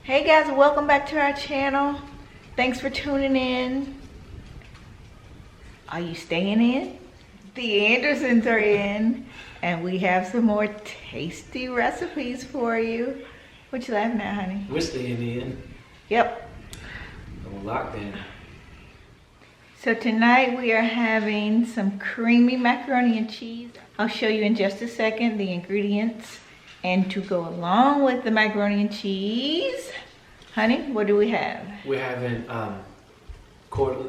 Hey guys, welcome back to our channel. Thanks for tuning in. Are you staying in? The Andersons are in, and we have some more tasty recipes for you. What you laughing at, honey? We're staying in. Yep. On lockdown. So tonight we are having some creamy macaroni and cheese. I'll show you in just a second the ingredients. And to go along with the macaroni and cheese, honey, what do we have? We're having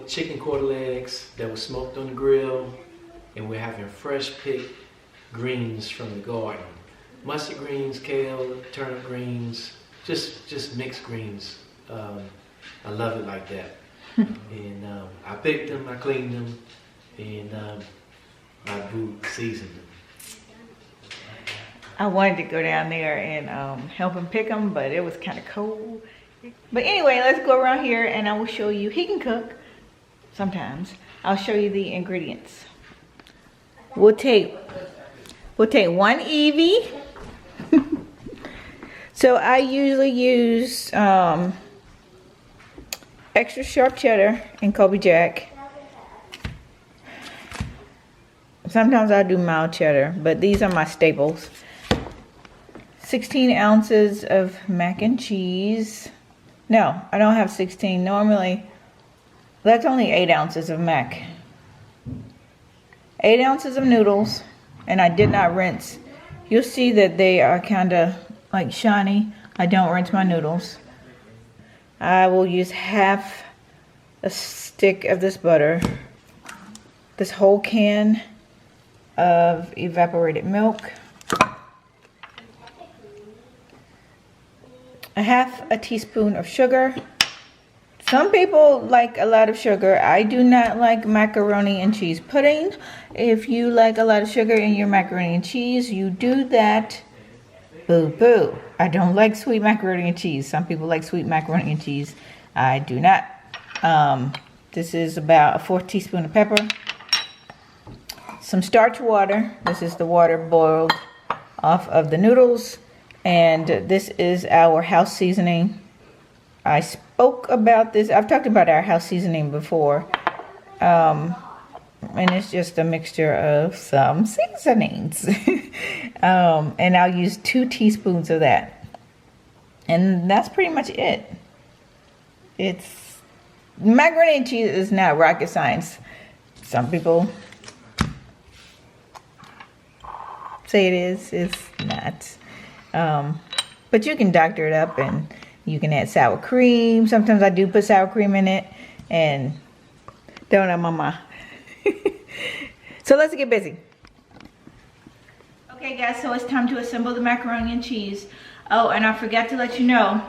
chicken quarter legs that was smoked on the grill, and we're having fresh picked greens from the garden. Mustard greens, kale, turnip greens, just mixed greens. I love it like that. And I picked them, I cleaned them, and I seasoned them. I wanted to go down there and help him pick them, but it was kind of cold. But anyway, let's go around here and I will show you. He can cook sometimes. I'll show you the ingredients. We'll take one Evie. So I usually use extra sharp cheddar and Colby Jack. Sometimes I'll do mild cheddar, but these are my staples. 16 ounces of mac and cheese. No, I don't have 16. Normally, that's only 8 ounces of mac. 8 ounces of noodles, and I did not rinse. You'll see that they are kind of like shiny. I don't rinse my noodles. I will use half a stick of this butter. This whole can of evaporated milk. A half a teaspoon of sugar. Some people like a lot of sugar. I do not like macaroni and cheese pudding. If you like a lot of sugar in your macaroni and cheese, you do that. Boo boo. I don't like sweet macaroni and cheese. Some people like sweet macaroni and cheese. I do not. This is about a 4th teaspoon of pepper. Some starch water. This is the water boiled off of the noodles. And this is our house seasoning. I spoke about this. I've talked about our house seasoning before. And it's just a mixture of some seasonings. And I'll use 2 teaspoons of that. And that's pretty much it. Macaroni and cheese is not rocket science. Some people say it is. It's not. But you can doctor it up and you can add sour cream. Sometimes I do put sour cream in it. And don't know, mama. So let's get busy. Okay guys, so it's time to assemble the macaroni and cheese. Oh, and I forgot to let you know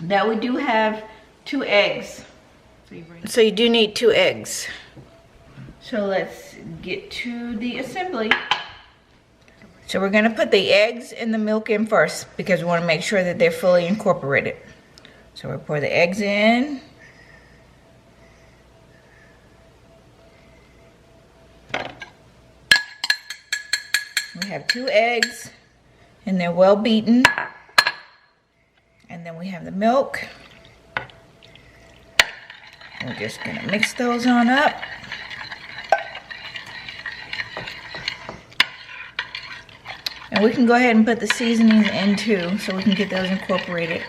that we do have 2 eggs. So you do need 2 eggs. So let's get to the assembly. So we're going to put the eggs and the milk in first because we want to make sure that they're fully incorporated. So we'll pour the eggs in. We have 2 eggs and they're well beaten. And then we have the milk. We're just going to mix those on up. And we can go ahead and put the seasonings in too, so we can get those incorporated.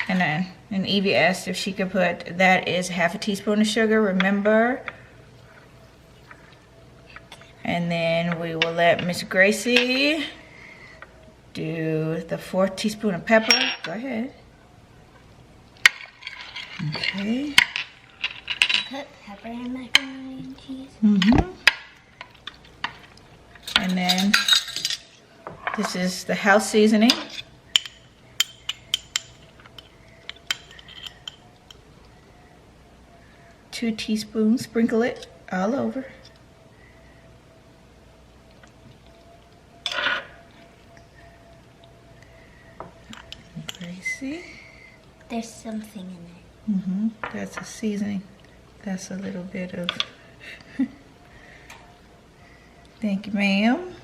And Evie asked if she could put, that is half a teaspoon of sugar, remember. And then we will let Miss Gracie do the 4th teaspoon of pepper. Go ahead. Okay. Put pepper in macaroni and cheese. And then this is the house seasoning. Two teaspoons, sprinkle it all over. Gracie. There's something in it. That's a seasoning. That's a little bit of. Thank you, ma'am.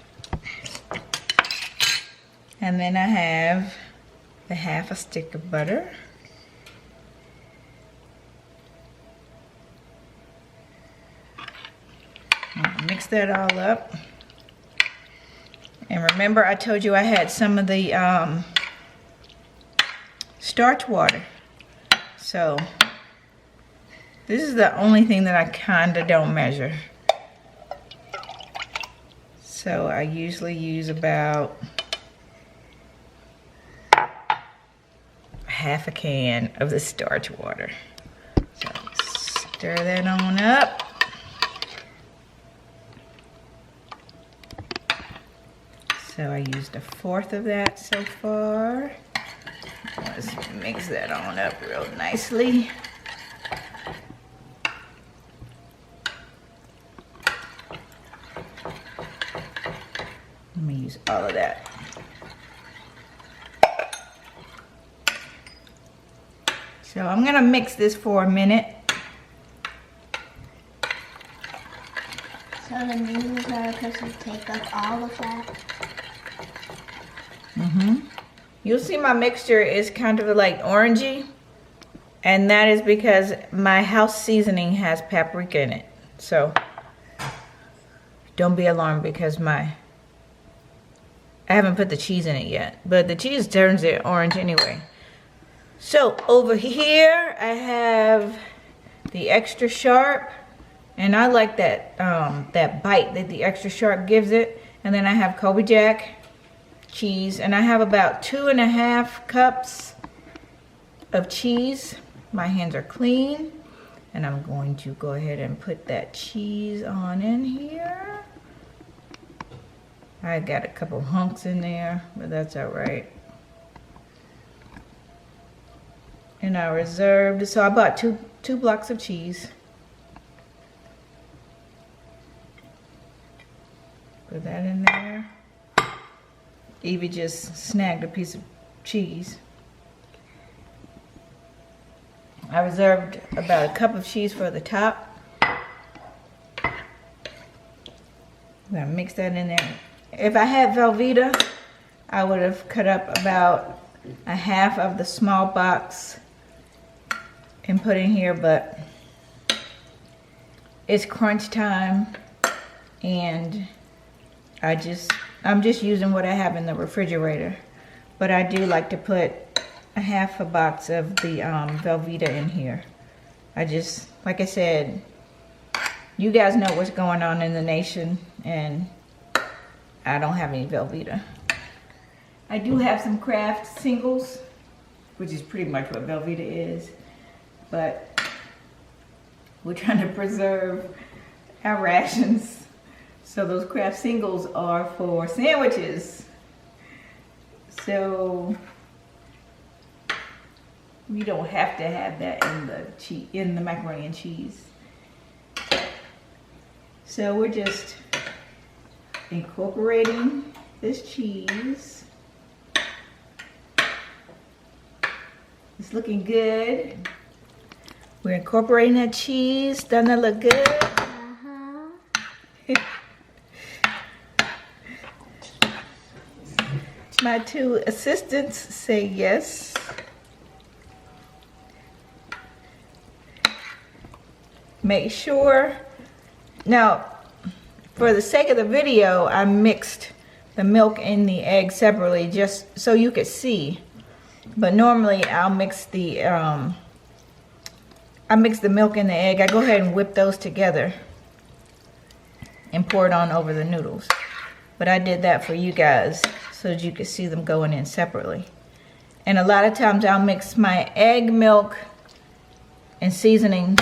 And then I have the half a stick of butter. mix that all up. And remember I told you I had some of the starch water. So this is the only thing that I kinda don't measure. So I usually use about half a can of the starch water. So stir that on up. So I used 1/4 of that so far. Let's mix that on up real nicely. Let me use all of that. So I'm gonna mix this for a minute. So the noodles are supposed to take up all the fat. You'll see my mixture is kind of like orangey, and that is because my house seasoning has paprika in it. So don't be alarmed because I haven't put the cheese in it yet, but the cheese turns it orange anyway. So over here I have the extra sharp, and I like that that bite that the extra sharp gives it. And then I have Colby Jack cheese, and I have about 2.5 cups of cheese. My hands are clean, and I'm going to go ahead and put that cheese on in here. I got a couple hunks in there, but that's all right. And I reserved, so I bought two blocks of cheese. Put that in there. Evie just snagged a piece of cheese. I reserved about a cup of cheese for the top. I'm gonna mix that in there. If I had Velveeta, I would have cut up about 1/2 of the small box and put in here, but it's crunch time, and I'm just using what I have in the refrigerator. But I do like to put 1/2 a box of the Velveeta in here. Like I said, you guys know what's going on in the nation, and I don't have any Velveeta. I do have some Kraft singles, which is pretty much what Velveeta is, but we're trying to preserve our rations. So those Kraft singles are for sandwiches. So we don't have to have that in the macaroni and cheese. So we're just incorporating this cheese. It's looking good. We're incorporating that cheese. Doesn't that look good? My 2 assistants say yes. Make sure. Now, for the sake of the video, I mixed the milk and the egg separately just so you could see. But normally I'll mix the milk and the egg. I go ahead and whip those together and pour it on over the noodles. But I did that for you guys so that you could see them going in separately. And a lot of times I'll mix my egg, milk, and seasonings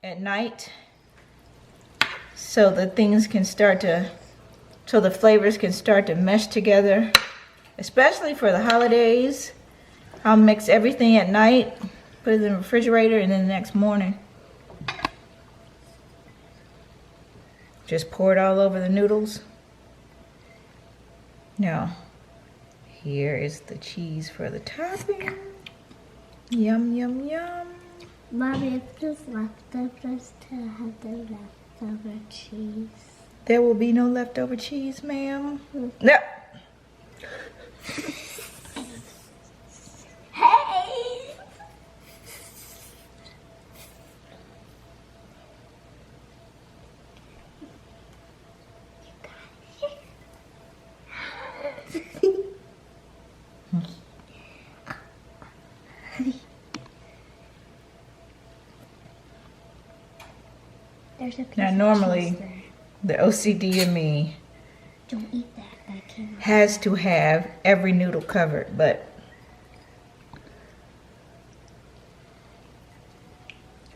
at night so the things can start to, so the flavors can start to mesh together. Especially for the holidays, I'll mix everything at night, put it in the refrigerator, and then the next morning just pour it all over the noodles. Now, here is the cheese for the topping. Yum, yum, yum. Mommy, if there's leftovers to have the leftover cheese. There will be no leftover cheese, ma'am. No. Hey! There's a piece Now of normally, cheese there. the OCD in me Don't eat that. I can't. has to have every noodle covered, but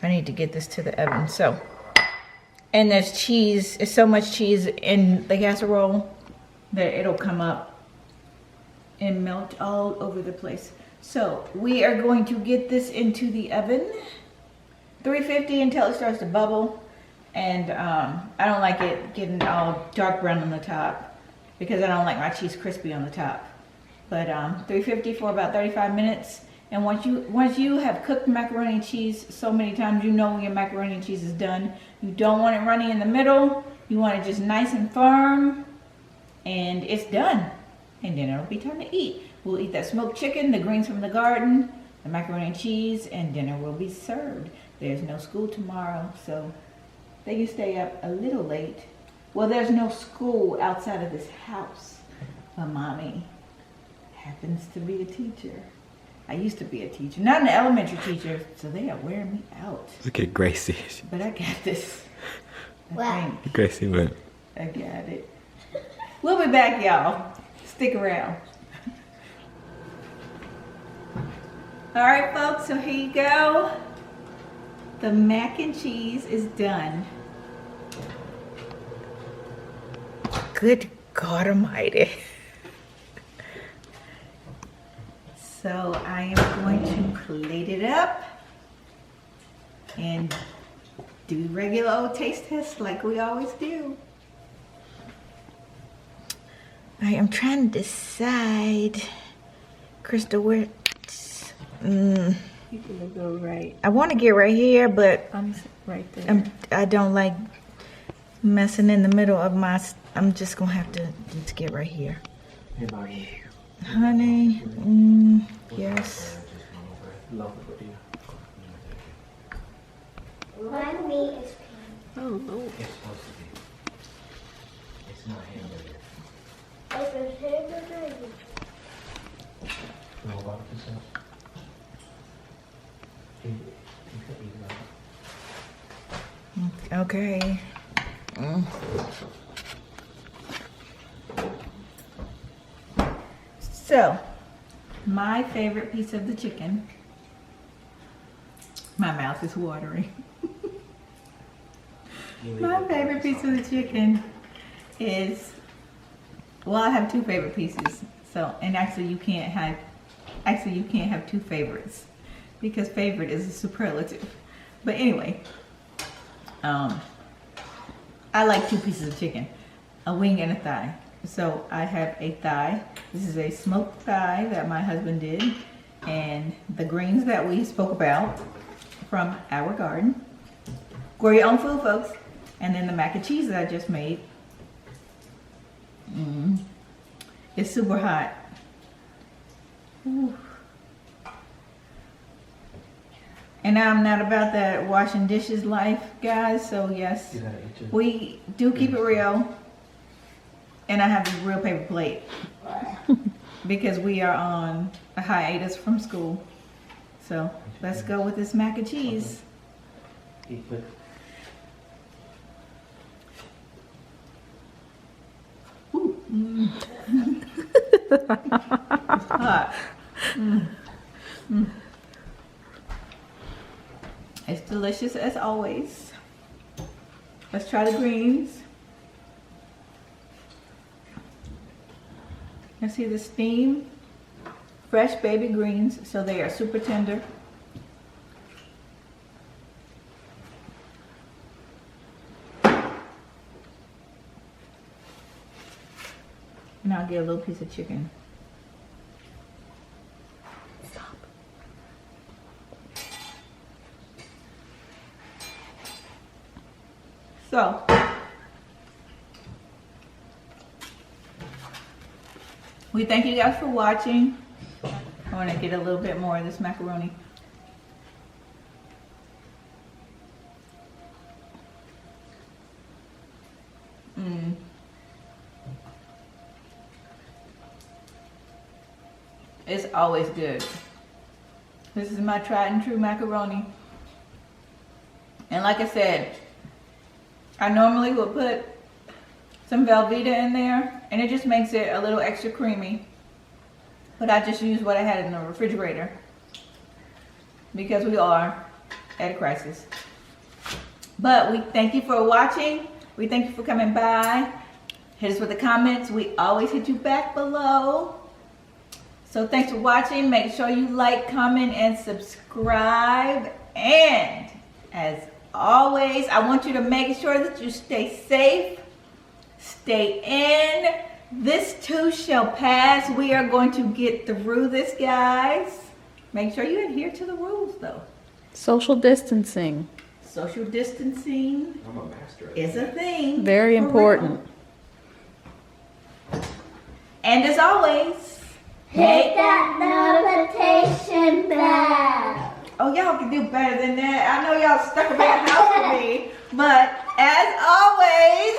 I need to get this to the oven. So, and there's cheese, there's so much cheese in the casserole that it'll come up and melt all over the place. So we are going to get this into the oven, 350 until it starts to bubble. And I don't like it getting all dark brown on the top because I don't like my cheese crispy on the top. But 350 for about 35 minutes. And once you have cooked macaroni and cheese so many times, you know when your macaroni and cheese is done. You don't want it runny in the middle. You want it just nice and firm. And it's done. And then it'll be time to eat. We'll eat that smoked chicken, the greens from the garden, the macaroni and cheese, and dinner will be served. There's no school tomorrow, so they can stay up a little late. Well, there's no school outside of this house, but mommy happens to be a teacher. I used to be a teacher, not an elementary teacher, so they are wearing me out. Look at Gracie. But I got this. Wow. I think Gracie went. I got it. We'll be back, y'all. Stick around. All right, folks, so here you go. The mac and cheese is done. Good God Almighty. So I am going to plate it up and do regular old taste tests like we always do. I am trying to decide, Crystal, where You can go right. I want to get right here, but I'm right there. I don't like messing in the middle of my. I'm just gonna have to just get right here, honey. Yes. My meat is pink. Oh, no. It's supposed to be. It's not hamburger. If it's hamburger, You know about this stuff? You could eat it. Okay. So, my favorite piece of the chicken. My mouth is watering. My favorite piece of the chicken is, well, I have two favorite pieces. So, and actually you can't have two favorites because favorite is a superlative. But anyway, I like two pieces of chicken, a wing and a thigh. So I have a thigh. This is a smoked thigh that my husband did, and the greens that we spoke about from our garden. Grow your own food, folks. And then the mac and cheese that I just made. It's super hot. Ooh. And I'm not about that washing dishes life, guys. So yes, You gotta eat your- we do keep it real. And I have a real paper plate because we are on a hiatus from school. So let's go with this mac and cheese. Eat with. It's hot. It's delicious as always. Let's try the greens. You see the steam? Fresh baby greens, so they are super tender. And I'll get a little piece of chicken. So, we thank you guys for watching. I want to get a little bit more of this macaroni. It's always good. This is my tried and true macaroni. And like I said, I normally would put some Velveeta in there, and it just makes it a little extra creamy. But I just used what I had in the refrigerator because we are at a crisis. But we thank you for watching. We thank you for coming by. Hit us with the comments. We always hit you back below. So thanks for watching. Make sure you like, comment, and subscribe. And as always, I want you to make sure that you stay safe, stay in. This too shall pass. We are going to get through this, guys. Make sure you adhere to the rules, though. Social distancing. Social distancing I'm a master at is a thing. Very for important. real. And as always, Hit that notification bell. oh, y'all can do better than that. I know y'all stuck around the house with me, but as always,